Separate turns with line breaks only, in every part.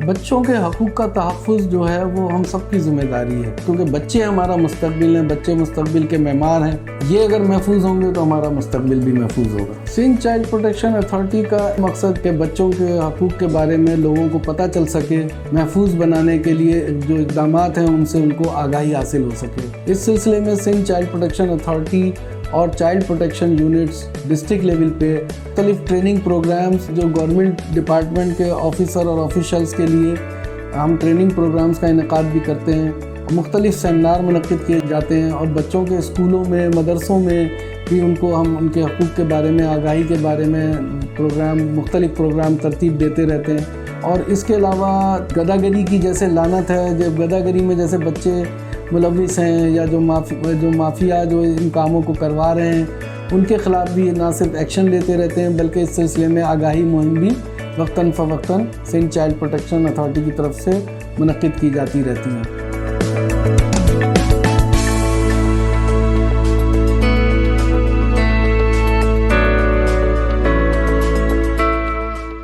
बच्चों के हकूक़ का तहफ़्फ़ुज़ जो है वो हम सब की ज़िम्मेदारी है, क्योंकि बच्चे हमारा मुस्तक़बिल हैं, बच्चे मुस्तक़बिल के मेहमान हैं। ये अगर महफूज होंगे तो हमारा मुस्तक़बिल भी महफूज होगा। सिंध चाइल्ड प्रोटेक्शन अथॉरिटी का मकसद के बच्चों के हकूक़ के बारे में लोगों को पता चल सके, महफूज बनाने के लिए जो इक़दाम हैं उनसे उनको आगाही हासिल हो सके। इस सिलसिले में सिंध चाइल्ड प्रोटेक्शन अथॉरिटी और child protection units district level पे मुख्तलिफ ट्रेनिंग प्रोग्राम्स जो गवर्नमेंट डिपार्टमेंट के ऑफिसर और ऑफिशल्स के लिए हम ट्रेनिंग प्रोग्राम्स का इनेकाद भी करते हैं। मुख्तलिफ सेमिनार मुनक़्क़िद किए जाते हैं और बच्चों के स्कूलों में, मदरसों में भी उनको हम उनके हकूक़ के बारे में, आगाही के बारे में मुख्तलिफ प्रोग्राम तरतीब देते रहते हैं। और इसके अलावा गदागरी की जैसे लानत है, जब गदागरी में जैसे बच्चे मुलविस हैं या जो माफिया जो इन कामों को करवा रहे हैं उनके ख़िलाफ़ भी ना सिर्फ एक्शन लेते रहते हैं बल्कि इस सिलसिले में आगाही मुहिम भी वक्तन फ़वक्तन सिंध चाइल्ड प्रोटेक्शन अथॉरिटी की तरफ से मुनक़्क़िद की जाती रहती हैं।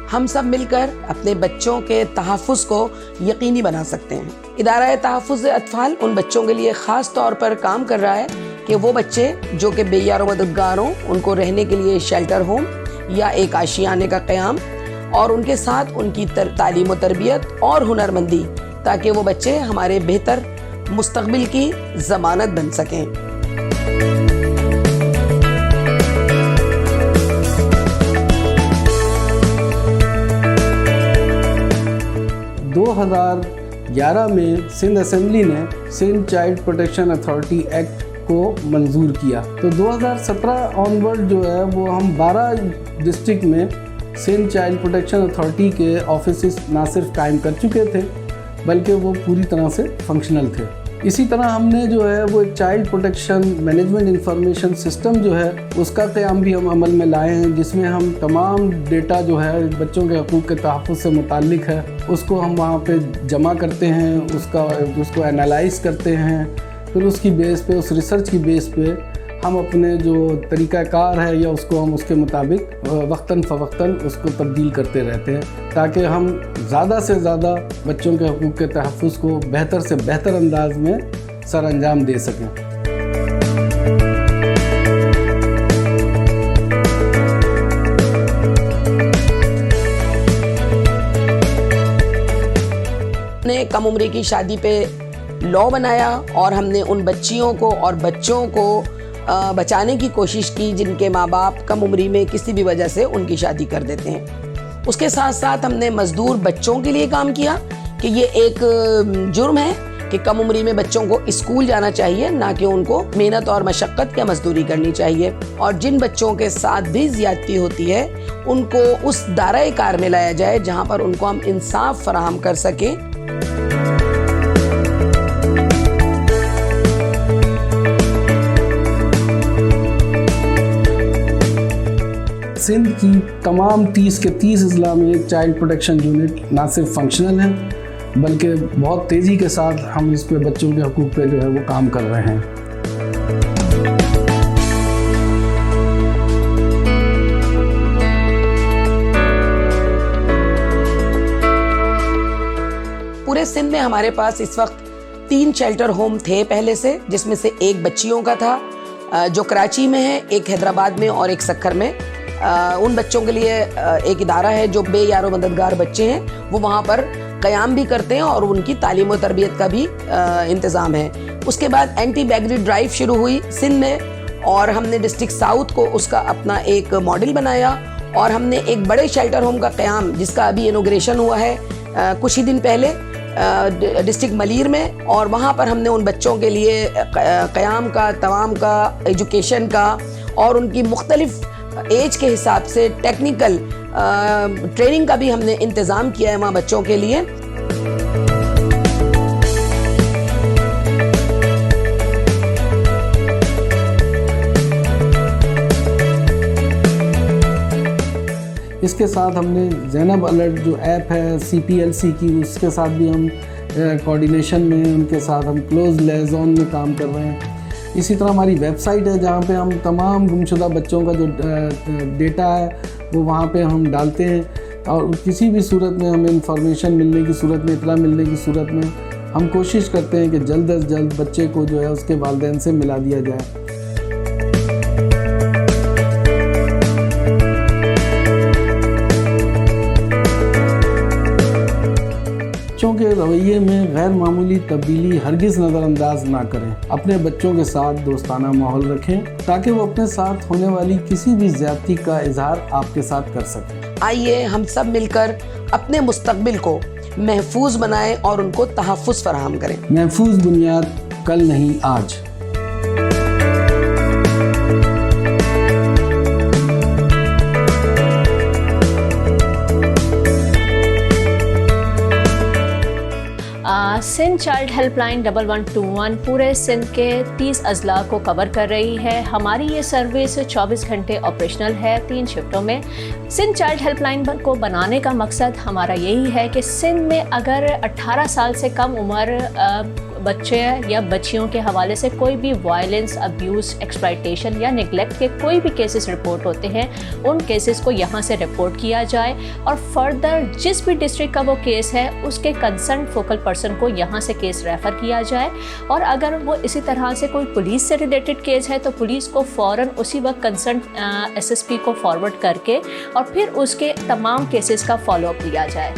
हम सब मिलकर अपने बच्चों के तहफ़्फ़ुज़ को यकीनी बना सकते हैं। इदारा तहफ़्फ़ुज़ अतफ़ाल उन बच्चों के लिए ख़ास तौर पर काम कर रहा है कि वो बच्चे जो कि बेयार मददगार हों, उनको रहने के लिए शेल्टर होम या एक आशियाने का क़याम और उनके साथ उनकी तालीम व तरबियत और हुनरमंदी, ताकि वो बच्चे हमारे बेहतर मुस्तक़बिल की ज़मानत बन सकें।
2011 में सिंध असेंबली ने Sindh child protection authority act को मंजूर किया। तो 2017 ऑनवर्ड जो है वो हम 12 डिस्ट्रिक्ट में सिंध चाइल्ड प्रोटेक्शन अथॉरिटी के ऑफिस ना सिर्फ कायम कर चुके थे बल्कि वो पूरी तरह से फंक्शनल थे। इसी तरह हमने जो है वो एक child protection management information system जो है उसका क़याम भी हम अमल में लाए हैं, जिसमें हम तमाम डेटा जो है बच्चों के हकूक़ के तहफ़्फ़ुज़ से मुताल्लिक़ है उसको हम वहाँ पे जमा करते हैं, उसको एनालाइज़ करते हैं, फिर उसकी बेस पे, उस रिसर्च की बेस पे हम अपने जो तरीक़ाकार है या उसको हम उसके मुताबिक वक्तन फ़वक्तन उसको तब्दील करते रहते हैं, ताकि हम ज़्यादा से ज़्यादा बच्चों के हकूक़ के तहफ़्फ़ुज़ को बेहतर से बेहतर अंदाज में सर अंजाम दे सकें।
ने कम उम्र की शादी पे लॉ बनाया और हमने उन बच्चियों को और बच्चों को बचाने की कोशिश की जिनके माँ बाप कम उम्री में किसी भी वजह से उनकी शादी कर देते हैं। उसके साथ साथ हमने मज़दूर बच्चों के लिए काम किया कि ये एक जुर्म है कि कम उम्री में बच्चों को स्कूल जाना चाहिए, ना कि उनको मेहनत और मशक्क़त या मजदूरी करनी चाहिए। और जिन बच्चों के साथ भी ज़्यादती होती है उनको उस दायरे कार में लाया जाए जहाँ पर उनको हम इंसाफ फराहम कर सकें।
सिंध की तमाम 30 के 30 अज़ला में चाइल्ड प्रोटेक्शन यूनिट ना सिर्फ फंक्शनल हैं बल्कि बहुत तेज़ी के साथ हम इस पे बच्चों के हकूक़ पे जो है वो काम कर रहे हैं।
पूरे सिंध में हमारे पास इस वक्त 3 शेल्टर होम थे पहले से, जिसमें से एक बच्चियों का था जो कराची में है, एक हैदराबाद में और एक सक्खर में। उन बच्चों के लिए एक इदारा है जो बेयारो मददगार बच्चे हैं, वो वहाँ पर क़याम भी करते हैं और उनकी तालीम और तरबियत का भी इंतज़ाम है। उसके बाद एंटी बैगरी ड्राइव शुरू हुई सिंध में और हमने डिस्ट्रिक्ट साउथ को उसका अपना एक मॉडल बनाया और हमने एक बड़े शेल्टर होम का क़याम, जिसका अभी इनॉग्रेशन हुआ है कुछ ही दिन पहले डिस्ट्रिक्ट मलीर में, और वहाँ पर हमने उन बच्चों के लिए क़याम का, तवाम का, एजुकेशन का और उनकी मुख्तलिफ एज के हिसाब से टेक्निकल ट्रेनिंग का भी हमने इंतज़ाम किया है वहाँ बच्चों के लिए।
इसके साथ हमने ज़ैनब अलर्ट जो ऐप है CPLC की, उसके साथ भी हम कोऑर्डिनेशन में उनके साथ हम क्लोज लिएज़ॉन में काम कर रहे हैं। इसी तरह हमारी वेबसाइट है जहाँ पे हम तमाम गुमशुदा बच्चों का जो डेटा है वो वहाँ पे हम डालते हैं, और किसी भी सूरत में हमें इंफॉर्मेशन मिलने की सूरत में, इत्तला मिलने की सूरत में हम कोशिश करते हैं कि जल्द से जल्द बच्चे को जो है उसके वालिदैन से मिला दिया जाए। बच्चों के रवैये में गैर मामूली तब्दीली हरगिज़ नज़रअंदाज ना करें। अपने बच्चों के साथ दोस्ताना माहौल रखें ताकि वो अपने साथ होने वाली किसी भी ज़्यादती का इजहार आपके साथ कर सकें।
आइए हम सब मिलकर अपने मुस्तकबिल को महफूज बनाएं और उनको तहफ़्फ़ुज़ फराहम करें।
महफूज बुनियाद कल नहीं आज।
सिंध चाइल्ड हेल्पलाइन 1121 पूरे सिंध के 30 अजला को कवर कर रही है। हमारी ये सर्विस 24 घंटे ऑपरेशनल है 3 शिफ्टों में। सिंध चाइल्ड हेल्पलाइन को बनाने का मकसद हमारा यही है कि सिंध में अगर 18 साल से कम उम्र बच्चे या बच्चियों के हवाले से कोई भी वायलेंस, अब्यूज़, एक्सप्लॉयटेशन या नेगलेक्ट के कोई भी केसेस रिपोर्ट होते हैं, उन केसेस को यहाँ से रिपोर्ट किया जाए और फर्दर जिस भी डिस्ट्रिक्ट का वो केस है उसके कंसर्न फोकल पर्सन को यहाँ से केस रेफ़र किया जाए। और अगर वो इसी तरह से कोई पुलिस से रिलेटेड केस है तो पुलिस को फ़ौरन उसी वक्त कंसर्न SSP को फॉरवर्ड करके और फिर उसके तमाम केसेस का फॉलोअप लिया जाए।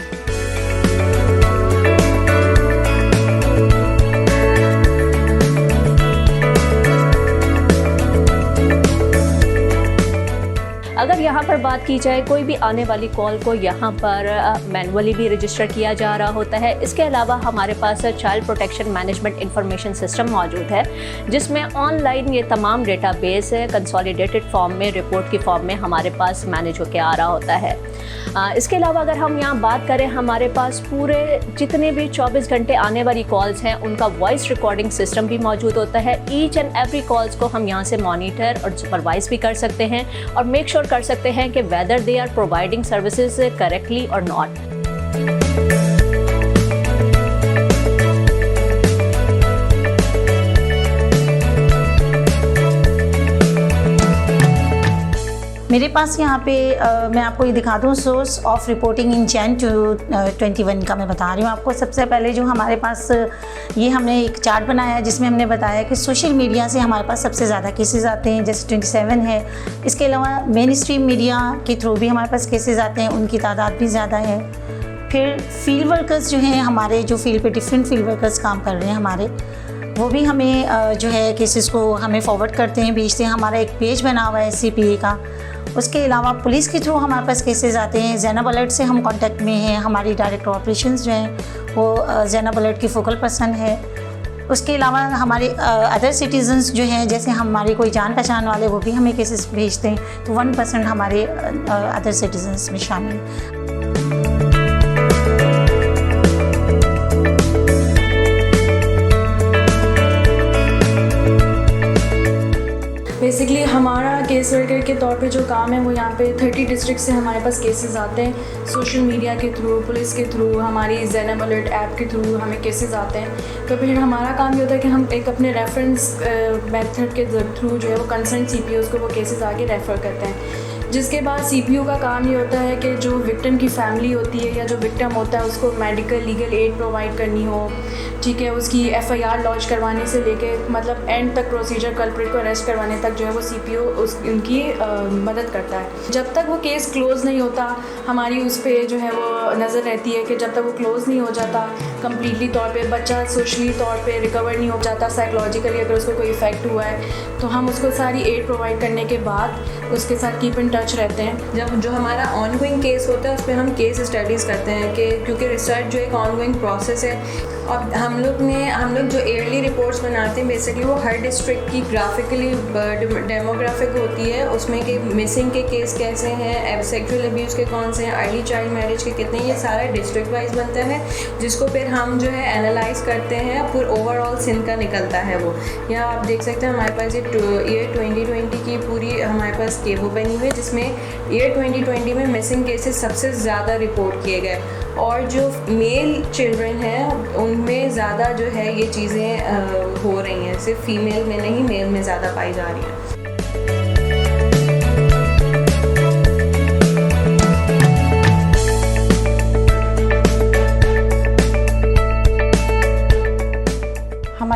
अगर यहाँ पर बात की जाए कोई भी आने वाली कॉल को यहाँ पर मैनुअली भी रजिस्टर किया जा रहा होता है। इसके अलावा हमारे पास child protection management information system मौजूद है जिसमें ऑनलाइन ये तमाम डेटाबेस कंसोलिडेटेड फॉर्म में, रिपोर्ट की फॉर्म में हमारे पास मैनेज होकर आ रहा होता है। इसके अलावा अगर हम यहाँ बात करें, हमारे पास पूरे जितने भी 24 घंटे आने वाली कॉल्स हैं उनका वॉइस रिकॉर्डिंग सिस्टम भी मौजूद होता है। ईच एंड एवरी कॉल्स को हम यहाँ से मॉनिटर और सुपरवाइज भी कर सकते हैं और मेक श्योर कर सकते हैं कि whether they are providing services correctly और नॉट।
मेरे पास यहाँ पे मैं आपको ये दिखा दूँ source of reporting in Jan 21 का मैं बता रही हूँ आपको। सबसे पहले जो हमारे पास ये हमने एक चार्ट बनाया है जिसमें हमने बताया कि सोशल मीडिया से हमारे पास सबसे ज़्यादा केसेस आते हैं, जैसे 27 है। इसके अलावा मेन स्ट्रीम मीडिया के थ्रू भी हमारे पास केसेस आते हैं, उनकी तादाद भी ज़्यादा है। फिर फील्ड वर्कर्स जो हैं हमारे, जो फील्ड पे डिफरेंट फील्ड वर्कर्स काम कर रहे हैं हमारे, वो भी हमें जो है केसेस को हमें फॉरवर्ड करते हैं, भेजते हैं। हमारा एक पेज बना हुआ है CPA का। उसके अलावा पुलिस के थ्रू हमारे पास केसेस आते हैं। ज़ैनब अलर्ट से हम कांटेक्ट में हैं। हमारी डायरेक्टर ऑपरेशंस जो हैं वो ज़ैनब अलर्ट की फोकल पर्सन है। उसके अलावा हमारे अदर सिटीजन्स जो हैं, जैसे हमारे कोई जान पहचान वाले, वो भी हमें केसेस भेजते हैं। तो 1% हमारे अदर सिटीजन्स में शामिल हैं।
बेसिकली हमारा केस वर्कर के तौर पे जो काम है वो यहाँ पे 30 डिस्ट्रिक्ट से हमारे पास केसेस आते हैं। सोशल मीडिया के थ्रू, पुलिस के थ्रू, हमारी ज़ैनब अलर्ट ऐप के थ्रू हमें केसेस आते हैं। तो फिर हमारा काम ये होता है कि हम एक अपने रेफरेंस मेथड के थ्रू जो है वो कंसर्न CPOs को वो केसेस आगे रेफ़र करते हैं। जिसके बाद CPO का काम ये होता है कि जो विक्टिम की फैमिली होती है या जो विक्टिम होता है उसको मेडिकल लीगल एड प्रोवाइड करनी हो, ठीक है, उसकी FIR लॉन्च करवाने से लेके मतलब एंड तक प्रोसीजर, कल्प्रिट को अरेस्ट करवाने तक जो है वो CPO उनकी मदद करता है। जब तक वो केस क्लोज़ नहीं होता, हमारी उस पर जो है वो नज़र रहती है कि जब तक वो क्लोज़ नहीं हो जाता कम्प्लीटली तौर पे, बच्चा सोशली तौर पे रिकवर नहीं हो जाता, साइकोलॉजिकली अगर उसको कोई इफ़ेक्ट हुआ है तो हम उसको सारी एड प्रोवाइड करने के बाद उसके साथ कीप इन टच रहते हैं।
जब जो हमारा ऑनगोइंग केस होता है उस पर हम केस स्टडीज़ करते हैं कि क्योंकि रिसर्च जो एक ऑनगोइंग प्रोसेस है। और हम लोग जो ईयरली रिपोर्ट्स बनाते हैं बेसिकली वो हर डिस्ट्रिक्ट की ग्राफिकली डेमोग्राफिक होती है, उसमें कि मिसिंग के केस कैसे हैं, सेक्सुअल अब्यूज़ के कौन से हैं, अर्ली चाइल्ड मैरिज के कितने, ये सारा डिस्ट्रिक्ट वाइज बनता है, जिसको फिर हम जो है एनालाइज करते हैं, फिर ओवरऑल सिंध का निकलता है वो। यहाँ आप देख सकते हैं हमारे पास ये ईयर 2020 की पूरी हमारे पास टेबल बनी हुई है जिसमें ईयर 2020 में मिसिंग केसेस सबसे ज़्यादा रिपोर्ट किए गए और जो मेल चिल्ड्रन हैं उनमें ज़्यादा जो है ये चीज़ें हो रही हैं, सिर्फ फीमेल में नहीं मेल में ज़्यादा पाई जा रही हैं।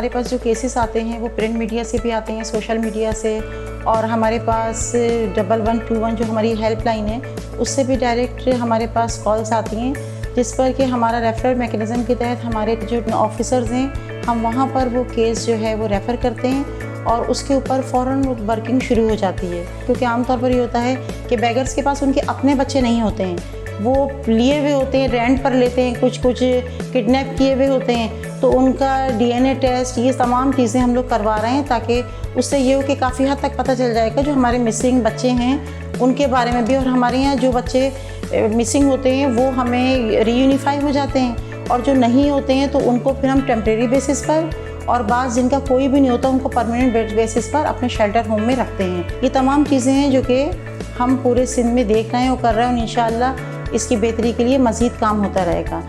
हमारे पास जो केसेस आते हैं वो प्रिंट मीडिया से भी आते हैं, सोशल मीडिया से, और हमारे पास 1121 जो हमारी हेल्पलाइन है उससे भी डायरेक्ट हमारे पास कॉल्स आती हैं, जिस पर कि हमारा रेफरल मैकेनिज़्म के तहत हमारे जो ऑफिसर्स हैं हम वहाँ पर वो केस जो है वो रेफ़र करते हैं और उसके ऊपर फ़ौरन वर्किंग शुरू हो जाती है। क्योंकि आमतौर पर ये होता है कि बेगर्स के पास उनके अपने बच्चे नहीं होते हैं, वो लिए हुए होते हैं, रेंट पर लेते हैं, कुछ किडनैप किए हुए होते हैं, तो उनका DNA टेस्ट ये तमाम चीज़ें हम लोग करवा रहे हैं ताकि उससे ये हो कि काफ़ी हद तक पता चल जाएगा जो हमारे मिसिंग बच्चे हैं उनके बारे में भी। और हमारे यहाँ जो बच्चे मिसिंग होते हैं वो हमें रीयूनिफाई हो जाते हैं, और जो नहीं होते हैं तो उनको फिर हम टेम्प्रेरी बेसिस पर, और बाज़ जिनका कोई भी नहीं होता उनको परमानेंट बेसिस पर अपने शेल्टर होम में रखते हैं। ये तमाम चीज़ें हैं जो कि हम पूरे सिंध में देख रहे हैं और कर रहे हैं, और इंशाअल्लाह इसकी बेहतरी के लिए मज़ीद काम होता रहेगा।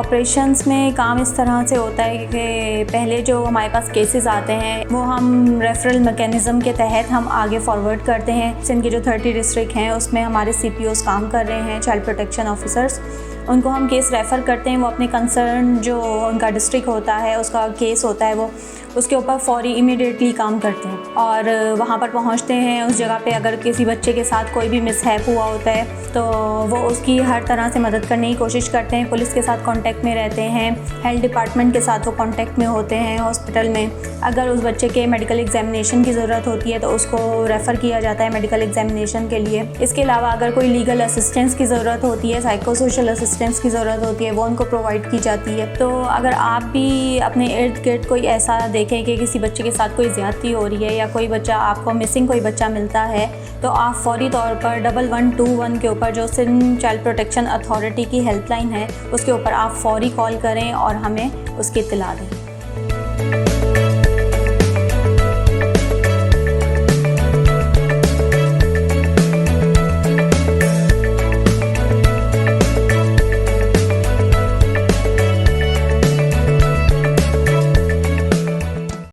ऑपरेशंस में काम इस तरह से होता है कि पहले जो हमारे पास केसेस आते हैं वो हम रेफरल मैकेनिज़्म के तहत हम आगे फॉरवर्ड करते हैं। सिंध के जो 30 डिस्ट्रिक्ट हैं उसमें हमारे CPOs काम कर रहे हैं, चाइल्ड प्रोटेक्शन ऑफिसर्स, उनको हम केस रेफ़र करते हैं। वो अपने कंसर्न जो उनका डिस्ट्रिक्ट होता है उसका केस होता है वो उसके ऊपर फौरी इमीडिएटली काम करते हैं और वहाँ पर पहुँचते हैं। उस जगह पे अगर किसी बच्चे के साथ कोई भी मिसहैप हुआ होता है तो वो उसकी हर तरह से मदद करने की कोशिश करते हैं। पुलिस के साथ कांटेक्ट में रहते हैं, हेल्थ डिपार्टमेंट के साथ वो कांटेक्ट में होते हैं। हॉस्पिटल में अगर उस बच्चे के मेडिकल एग्जामिनेशन की ज़रूरत होती है तो उसको रेफ़र किया जाता है मेडिकल एग्जामिनेशन के लिए। इसके अलावा अगर कोई लीगल असिस्टेंस की ज़रूरत होती है, साइको सोशल असिस्टेंस की ज़रूरत होती है, वो उनको प्रोवाइड की जाती है। तो अगर आप भी अपने इर्द गिर्द कोई ऐसा देखें कि किसी बच्चे के साथ कोई ज़्यादती हो रही है या कोई बच्चा आपको मिसिंग कोई बच्चा मिलता है तो आप फौरी तौर पर 1121 के ऊपर जो सिंध चाइल्ड प्रोटेक्शन अथॉरिटी की हेल्पलाइन है उसके ऊपर आप फौरी कॉल करें और हमें उसकी इत्तला दें।